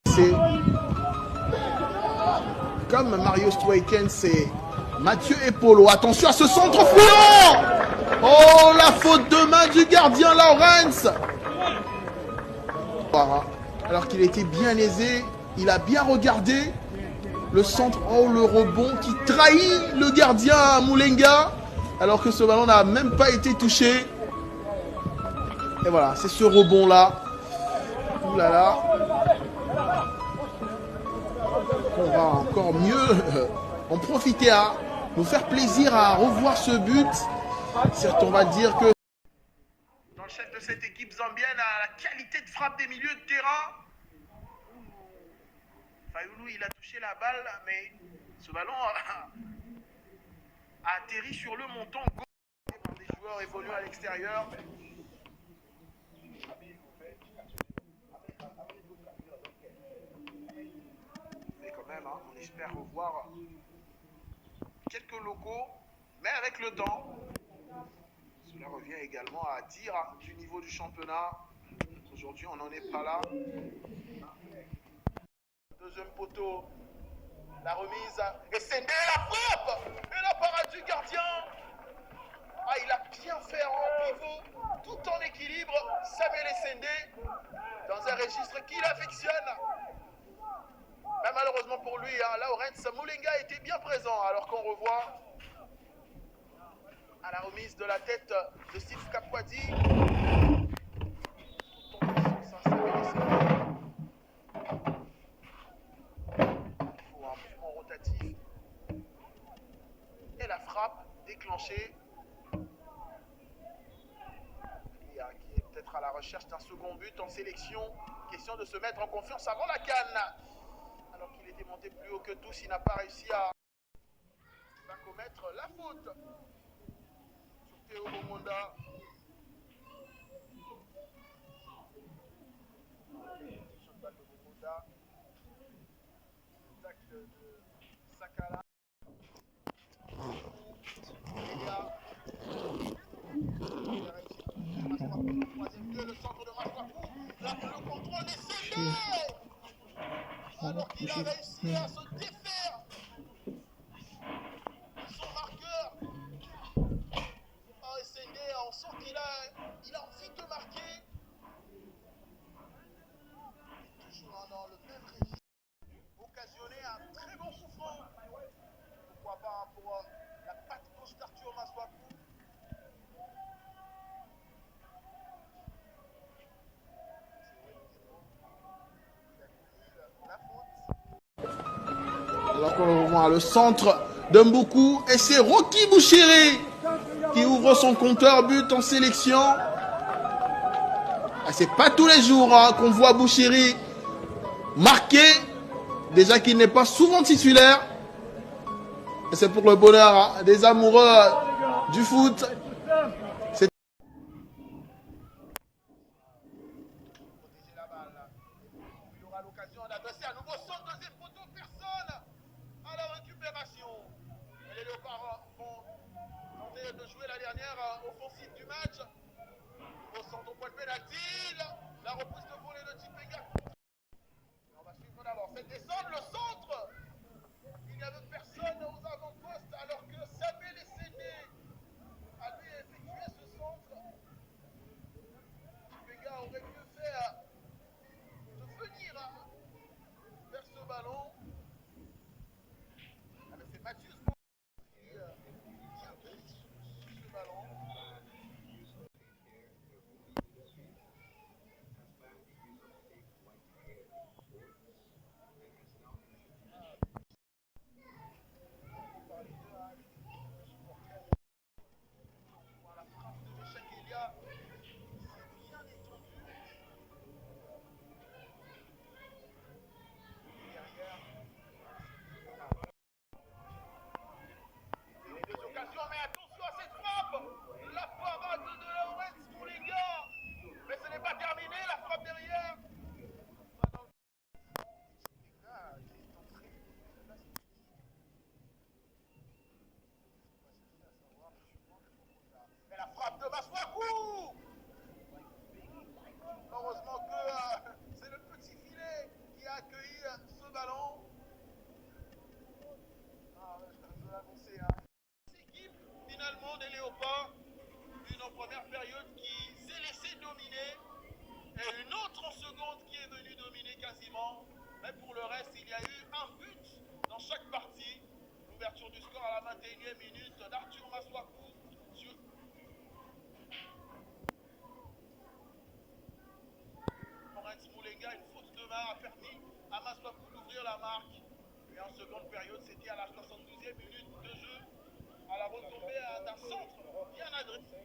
C'est comme Mario Stuyken, c'est Mathieu Epolo. Attention à ce centre fouillant. Oh, la faute de main du gardien Lawrence. Alors qu'il était bien lésé, il a bien regardé le centre. Oh, le rebond qui trahit le gardien Moulenga, alors que ce ballon n'a même pas été touché. Et voilà, c'est ce rebond-là. Ouh là là. On va encore mieux en profiter à nous faire plaisir à revoir ce but. Certes, on va dire que dans le chef de cette équipe zambienne a la qualité de frappe des milieux de terrain. Fayoulou, il a touché la balle, mais ce ballon a atterri sur le montant gauche par des joueurs évoluant à l'extérieur. Mais quand même, hein, on espère revoir quelques locaux, mais avec le temps. Cela revient également à dire du niveau du championnat. Aujourd'hui, on n'en est pas là. Deuxième poteau, la remise, et Sendé, la frappe, et la parade du gardien. Ah, il a bien fait en pivot, tout en équilibre, Samuel Sendé, dans un registre qu'il affectionne. Mais malheureusement pour lui, hein, Lawrence Moulenga était bien présent, alors qu'on revoit à la remise de la tête de Steve Kapwadi. Rotatif et la frappe déclenchée qui est peut-être à la recherche d'un second but en sélection. Question de se mettre en confiance avant la canne, alors qu'il était monté plus haut que tous. Il n'a pas réussi à commettre la faute sur Théo Bomonda. De Sakala. Le centre de Maswapou, le contrôle des Sendé, alors qu'il a réussi à se défaire de son marqueur. Oh, Sendé, on sent qu'il a envie de marquer. Toujours dans le même registre, occasionné un très bon coup franc. Pourquoi pas pour la patte gauche d'Arthur Maswapou. Alors qu'on voit le centre de Mboukou, et c'est Rocky Bouchiri qui ouvre son compteur but en sélection. Ah, c'est pas tous les jours hein, qu'on voit Bouchiri marquer, déjà qu'il n'est pas souvent titulaire. Et c'est pour le bonheur hein, des amoureux du foot. Un nouveau centre, deuxième poteau, personne à la récupération. Et les Léopards vont tenter de jouer la dernière offensive du match. Nouveau centre au point de pénalty, la repousse de volée de Tipega. On va suivre d'abord cette descente, le centre. Il n'y avait personne aux avant-postes alors que Samuel Sendé a lui effectué ce centre. Tipega aurait mieux fait de venir vers ce ballon. Ah, c'est Mathieu qui ce ballon. l'annoncer. Cette équipe, finalement, des Léopards, une première période qui s'est laissée dominer, et une autre en seconde qui est venue dominer quasiment. Mais pour le reste, il y a eu un but dans chaque partie. L'ouverture du score à la 21e minute d'Arthur Maswaku sur Lorenz Moulenga. Une faute de main a permis à Maswaku d'ouvrir la marque. Et en seconde période, c'était à la 72e minute de jeu, à la retombée d'un centre bien adressé.